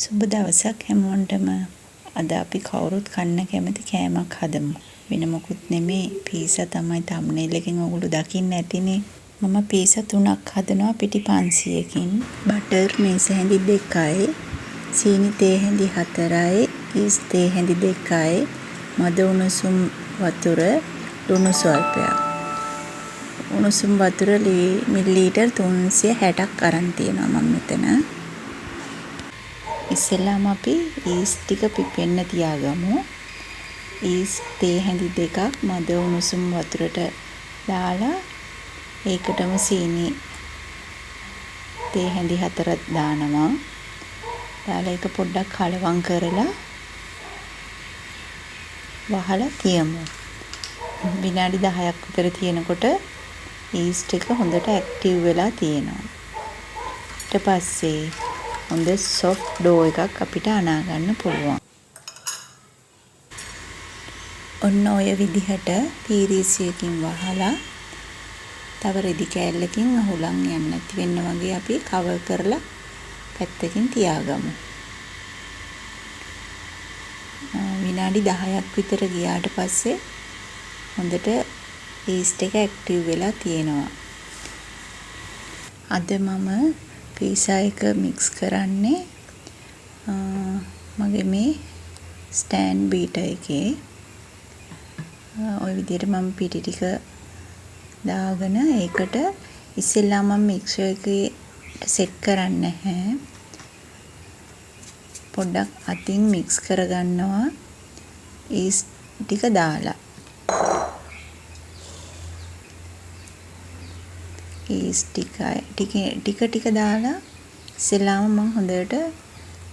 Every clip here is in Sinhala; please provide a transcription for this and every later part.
සුබ දවසක් හැමෝටම. අද අපි කවුරුත් කන්න කැමති කෑමක් හදමු. වෙන මොකුත් නෙමේ, පීසා තමයි thumbnail එකෙන් ඔයගොල්ලෝ දකින්න ඇතිනේ. මම පීසා 3ක් හදනවා පිටි 500කින්. බටර් මේස හැඳි 2යි, සීනි තේ හැඳි 4යි, ඊස් තේ හැඳි 2යි, මද උණුසුම් වතුර, ලුණු ස්වල්පයක්. උණුසුම් වතුර මිලිලීටර් 360ක් අරන් තියෙනවා මම මෙතන. ඉස්සෙල්ලාම අපි ඊස් ටික පිපෙන්න තියාගමු. ඊස් තේ හැඳි 2ක් මද උණුසුම් වතුරට දාලා ඒකටම සීනි තේ හැඳි 4ක් දානවා. දාලා ඒක පොඩ්ඩක් කලවම් කරලා වහලා තියමු. විනාඩි 10ක් විතර තියෙනකොට ඊස් ටික හොඳට ඇක්ටිව් වෙලා තියෙනවා. ඊට පස්සේ හොඳ සොෆ්ට් ඩෝ එකක් අපිට අනා ගන්න පුළුවන්. ඔන්න ඔය විදිහට පීරීසියකින් වහලා තව රෙදි කෑල්ලකින් අහුලන් යන්නේ නැති වෙන්න වගේ අපි කවර් කරලා පැත්තකින් තියාගමු. විනාඩි 10ක් විතර ගියාට පස්සේ හොඳට ඊස්ට් එක ඇක්ටිව් වෙලා තියෙනවා. අද මම පීසා එක මික්ස් කරන්නේ මගේ මේ ස්ටෑන්ඩ් බීටර් එකේ. ওই විදිහට මම පිටි ටික දාගෙන ඒකට ඉස්සෙල්ලා මම මික්සර් එකේ සෙට් කරන්නේ නැහැ. පොඩ්ඩක් අතින් මික්ස් කරගන්නවා ඊස්ට් ටික දාලා. ඊස්ට් ටික දාලා ඉස්සෙල්ලාම මම හොඳට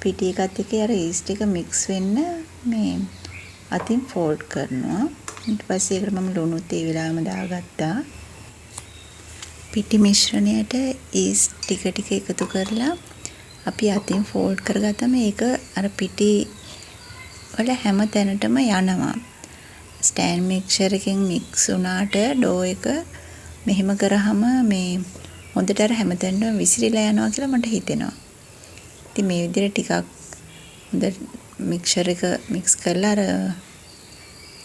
පිටි එකත් එක්ක අර ඊස්ට් එක මික්ස් වෙන්න මේ අතින් ෆෝල්ඩ් කරනවා. ඊට පස්සේ ඒකට මම ලුණුත් ඒ වෙලාවෙම දාගත්තා. පිටි මිශ්‍රණයට ඊස්ට් ටික එකතු කරලා අපි අතින් ෆෝල්ඩ් කරගත්තම ඒක අර පිටි වල හැම තැනටම යනවා. ස්ටෑන්ඩ් මික්සර් එකෙන් මික්ස් වුණාට ඩෝ එක මෙහෙම කරාම මේ හොඳට අර හැමතැනම විසිරීලා යනවා කියලා මට හිතෙනවා. ඉතින් මේ විදිහට ටිකක් හොඳ මික්සර් එක මික්ස් කරලා අර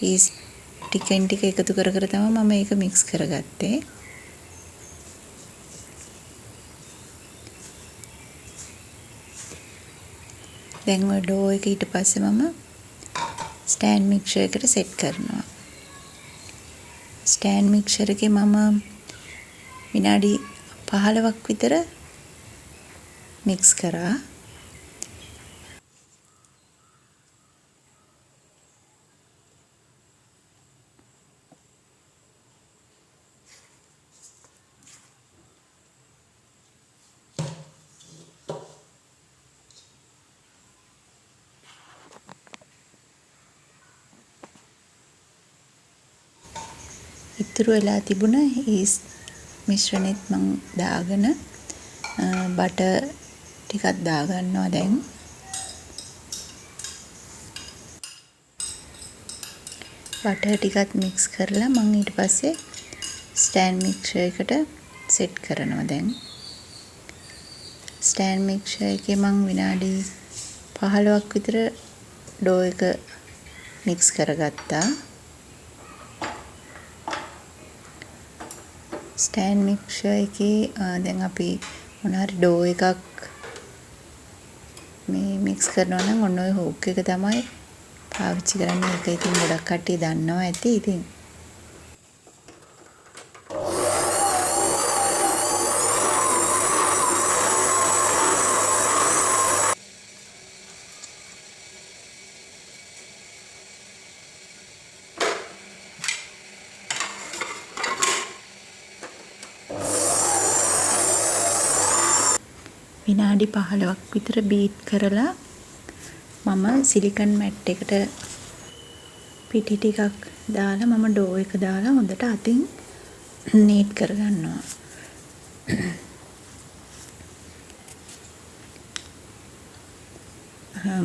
ඊස්ට් ටිකෙන් ටික එකතු කර තමයි මම ඒක මික්ස් කරගත්තේ. දැන් ඔය ඩෝ එක ඊට පස්සේ මම ස්ටෑන්ඩ් මික්සර් එකට සෙට් කරනවා. ස්ටෑන්ඩ් මික්සර් එකේ මම විනාඩි 15ක් විතර මික්ස් කරා. ඉතුරු වෙලා තිබුණ ඊස්ට් මිශ්‍රණෙත් මම දාගෙන බටර් ටිකක් දාගන්නවා දැන්. බටර් ටිකත් මික්ස් කරලා මම ඊට පස්සේ ස්ටෑන්ඩ් මික්සර් එකට සෙට් කරනවා දැන්. ස්ටෑන්ඩ් මික්සර් එකේ මම විනාඩි 15ක් විතර ඩෝ එක මික්ස් කරගත්තා. ස්ටෑන්ඩ් මික්සර් එකේ දැන් අපි මොනවාරි ඩෝ එකක් මේ මික්ස් කරනවා නම් ඔන්න ඔය හුක් එක තමයි පාවිච්චි කරන්නේ. ඒක ඉතින් ගොඩක් කට්ටිය දන්නවා ඇති. ඉතින් විනාඩි 15ක් විතර බීට් කරලා මම සිලිකන් මැට් එකට පිටි ටිකක් දාලා මම ඩෝ එක දාලා හොඳට අතින් නීට් කරගන්නවා.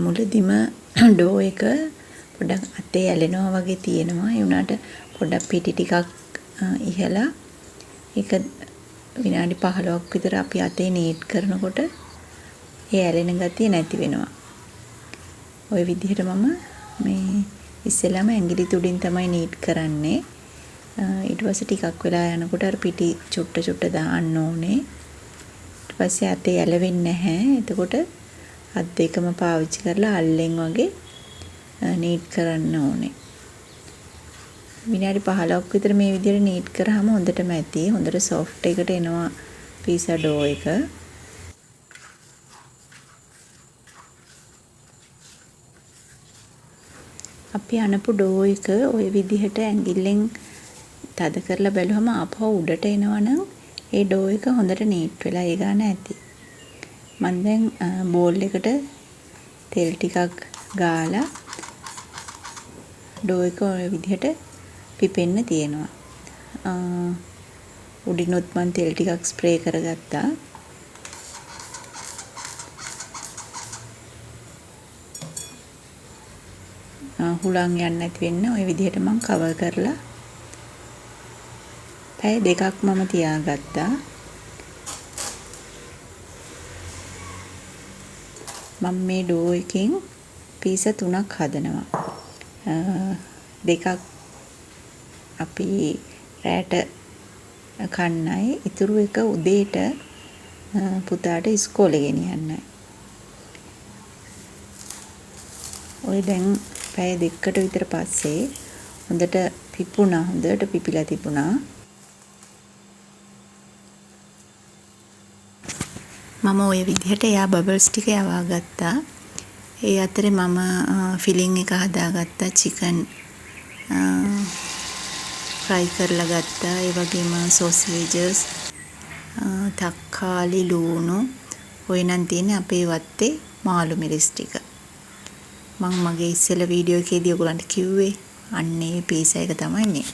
මුලදිම ඩෝ එක පොඩ්ඩක් අතේ ඇලෙනවා වගේ තියෙනවා. ඒ වුණාට පොඩ්ඩක් පිටි ටිකක් ඉහලා ඒක විනාඩි 15ක් විතර අපි අතේ නීට් කරනකොට ඒ ඇලෙන ගතිය නැති වෙනවා. ওই විදිහට මම මේ ඉස්සෙල්ලාම ඇඟිලි තුඩින් තමයි නීට් කරන්නේ. ඊට පස්සේ ටිකක් වෙලා යනකොට අර පිටි චුට්ට දාන්න ඕනේ. ඊට පස්සේ අතේ ඇලවෙන්නේ නැහැ. එතකොට අත් දෙකම පාවිච්චි කරලා අල්ලෙන් වගේ නීට් කරන්න ඕනේ. විනාඩි 15ක් විතර මේ විදිහට නීට් කරාම හොඳටම ඇති. හොඳට සොෆ්ට් එකට එනවා පීසා ඩෝ එක. අපි අනපු ඩෝ එක ওই විදිහට ඇඟිල්ලෙන් තද කරලා බැලුවම ආපහු උඩට එනවනම් ඒ ඩෝ එක හොඳට නීට් වෙලා ඒ ගාන ඇති. මම දැන් බෝල් එකට තෙල් ටිකක් ගාලා ඩෝ එක ඔය විදිහට පිපෙන්න තියෙනවා. උඩිනුත් මම තෙල් ටිකක් ස්ප්‍රේ කරගත්තා. හුලං යන්නේ නැති වෙන්න ওই විදිහට මම කවර් කරලා පැය දෙකක් මම තියාගත්තා. මම මේ ඩෝ එකෙන් පීසා 3ක් හදනවා. දෙකක් අපි රැට කන්නයි, ඉතුරු එක උදේට පුතාට ඉස්කෝලේ ගෙනියන්නයි. ඔය දැන් පැය දෙකකට විතර පස්සේ හොඳට පිපුණා. හොඳට පිපිලා තිබුණා. මම ওই විදිහට එයා බබල්ස් ටික යවා ගත්තා. ඒ අතරේ මම ෆිලිං එක හදාගත්තා. චිකන් ෆ්‍රයි කරලා ගත්තා. ඒ වගේම සෝසේජස්, තක්කාලි, ලූණු, ඔය නම් තියෙන්නේ අපේ වත්තේ මාළු මිරිස් ටික. මම මගේ ඉස්සෙල්ල වීඩියෝ එකේදී ඔයගලන්ට කිව්වේ අන්නේ පීසා එක තමයි නේ.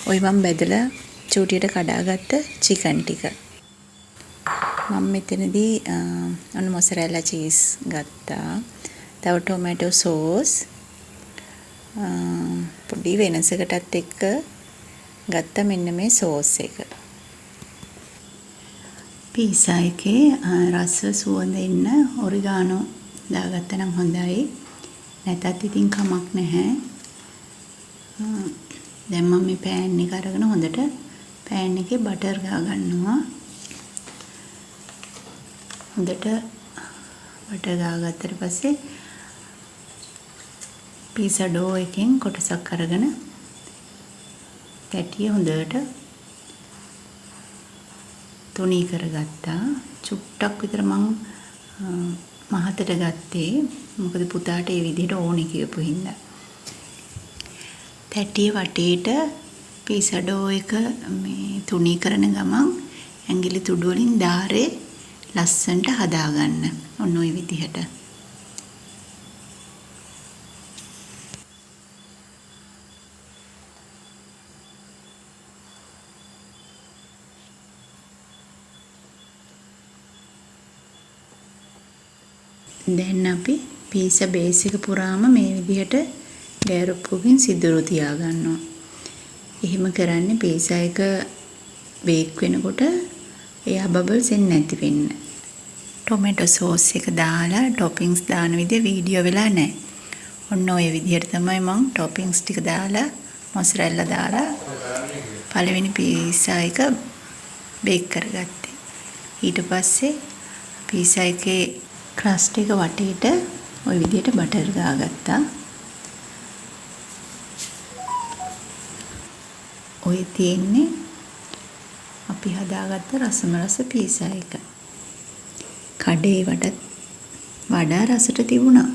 ඔය මම බෙදලා චූටියට කඩාගත්ත චිකන් ටික. මම මෙතනදී අන්න මොසරෙල්ලා චීස් ගත්තා. තව ටොමැටෝ සෝස් පොඩි වෙනසකටත් එක්ක ගත්තා මෙන්න මේ සෝස් එක. පීසා එකේ රස සුවඳ එන්න ඔරිගානෝ දාගත්තා නම් හොඳයි. නැතත් ඉතින් කමක් නැහැ. දැන් මම මේ පෑන් එක අරගෙන හොඳට පෑන් එකේ බටර් ගා ගන්නවා. හොඳට බටර් ගාගත්තට පස්සේ පීසා ඩෝ එකෙන් කොටසක් අරගෙන පැටිය හොඳට තුනී කරගත්තා. චුට්ටක් විතර මං මහතට ගත්තේ. මොකද පුතාට ඒ විදිහට ඕනේ කියපු හින්දා. පැටිය වටේට පීසා ඩෝ එක මේ තුනී කරන ගමන් ඇඟිලි තුඩු වලින් ධාරේ ලස්සනට හදාගන්න. ඔන්න ඔය විදිහට. දැන් අපි පීසා බේස් එක පුරාම මේ විදිහට ගෑරුප්පුවකින් සිදුරු තියාගන්නවා. එහෙම කරන්නේ පීසා එක බේක් වෙනකොට එයා බබල්ස් එන්නේ නැති වෙන්න. ටොමැටෝ සෝස් එක දාලා ටොපින්ග්ස් දාන විදිය වීඩියෝ වෙලා නැහැ. ඔන්න ඔය විදිහට තමයි මම ටොපින්ග්ස් ටික දාලා මොසරෙල්ලා දාලා පළවෙනි පීසා එක බේක් කරගත්තේ. ඊට පස්සේ පීසා එකේ ක්‍රස්ට් එක වටේට ওই විදිහට බටර් ගාගත්තා. ඔය තියෙන්නේ අපි හදාගත්ත රසම රස පීසා එක. කඩේ වඩා රසට තිබුණා.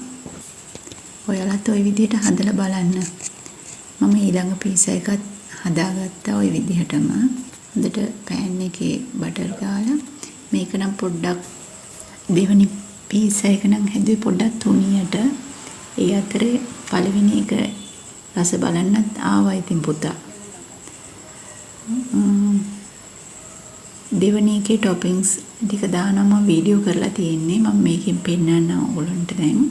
ඔයාලත් ওই විදිහට හදලා බලන්න. මම ඊළඟ පීසා එකත් හදාගත්තා ওই විදිහටම. හොඳට පෑන් එකේ බටර් ගාලා මේක නම් පොඩ්ඩක් දෙවනි පීසා එක නම් හැදුවේ පොඩ්ඩක් තුනියට. ඒ අතරේ පළවෙනි එක රස බලන්නත් ආවා ඉතින් පුතා. දෙවනි එකේ ටොපින්ග්ස් ටික දානවා මම වීඩියෝ කරලා තියෙන්නේ. මම මේකෙන් පෙන්නන්න ඕගොල්ලන්ට දැන්.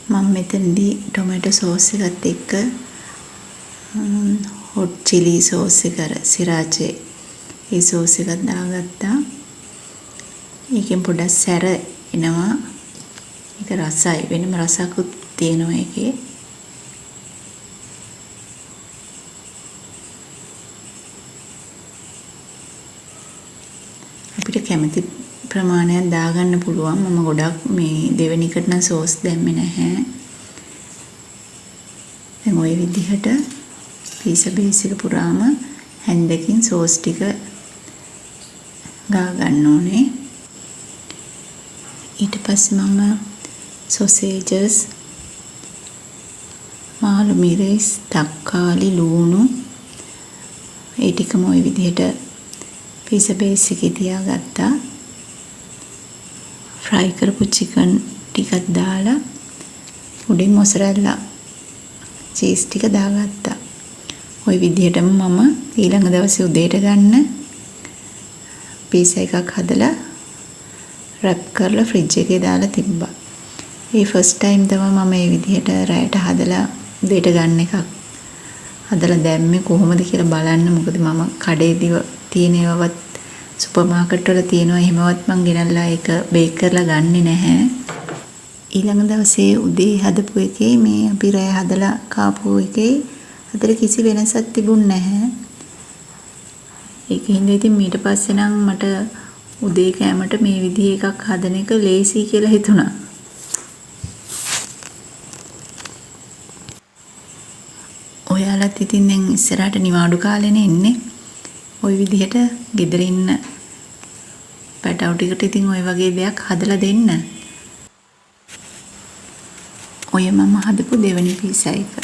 මම මෙතනදී ටොමැටෝ සෝස් එකත් එක්ක හොට් චිලි සෝස් එක සිරාචේ ඒ සෝස් එකක් දාගත්තා. ඒකෙන් පොඩක් සැර එනවා. ඒක රසයි. වෙනම රසකුත් තියෙනවා ඒකේ. අපිට කැමති ප්‍රමාණයක් දාගන්න පුළුවන්. මම ගොඩක් මේ දෙවෙනි එකට නම් සෝස් දැම්මේ නැහැ. දැන් ওই විදිහට පීසා බේස් එක පුරාම හැන්දකින් සෝස් ටික ගා ගන්න ඕනේ. ඊට පස්සේ මම සොසේජස්, මාළු මිරිස්, තක්කාලි, ලූණු ඒ ටිකම ওই විදිහට පීසා බේස් එකේ තියාගත්තා. ෆ්‍රයි කරපු චිකන් ටිකක් දාලා උඩින් මොසරෙල්ලා චීස් ටික දාගත්තා. ওই විදිහටම මම ඊළඟ දවසේ උදේට ගන්න පීසා එකක් හදලා රැප් කරලා ෆ්‍රිජ් එකේ දාලා තිබ්බා. ඒ ෆස්ට් ටයිම් තමයි මම මේ විදිහට රැයට හදලා උදේට ගන්න එකක් හදලා දැම්මේ කොහොමද කියලා බලන්න. මොකද මම කඩේදී තියෙන ඒවාවත් සුපර් මාකට් වල තියෙනවා. එහෙමවත් මං ගෙනල්ලා ඒක බේක් කරලා ගන්නෙ නැහැ. ඊළඟ දවසේ උදේ හදපු එකේ මේ අපි රැය හදලා කාපු එකේ අතර කිසි වෙනසක් තිබුණ නැහැ. ඒකින්ද ඉතින් ඊට පස්සේ නම් මට උදේ කෑමට මේ විදිහේ එකක් හදන එක ලේසි කියලා හිතුණා. ඔයාලත් ඉතින් දැන් ඉස්සරහට නිවාඩු කාලෙනේ ඉන්නේ. ওই විදිහට ගෙදර ඉන්න පැටවු ටිකට ඉතින් ওই වගේ දෙයක් හදලා දෙන්න. ඔය මම හදපු දෙවෙනි පීසා එක.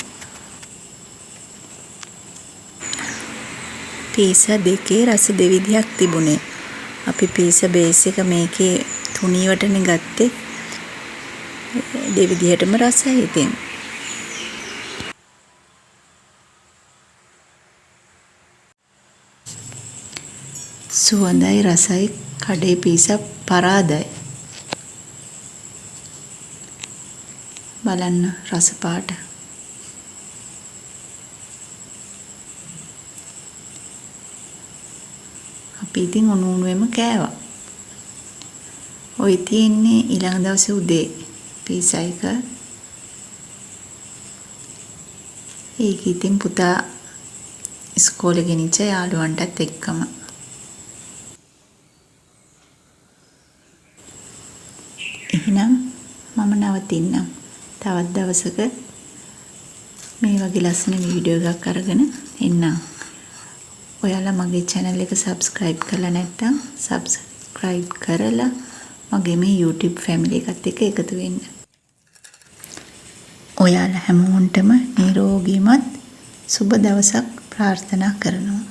පීසා දෙකේ රස දෙවිධයක් තිබුණේ. අපි පීසා බේස් එක මේකේ තුනීවටනේ ගත්තේ. දෙවිධයටම රසයි ඉතින්. සුවඳයි රසයි කඩේ පීසා පරාදයි. බලන්න රස පාට. අපි ඉතින් උණුවෙම කෑවා. ඔය තියෙන්නේ ඊළඟ දවසේ උදේ පීසා එක. ඒක ඉතින් පුතා ඉස්කෝලේ ගෙනිච්ච යාළුවන්ටත් එක්කම. එහෙනම් මම නවතින්නම්. තවත් දවසක මේ වගේ ලස්සන වීඩියෝ එකක් අරගෙන එන්නම්. ඔයාලා මගේ channel එක subscribe කරලා නැත්නම් subscribe කරලා මගේ මේ YouTube family එකත් එක්ක එකතු වෙන්න. ඔයාලා හැමෝන්ටම නිරෝගීමත් සුබ දවසක් ප්‍රාර්ථනා කරනවා.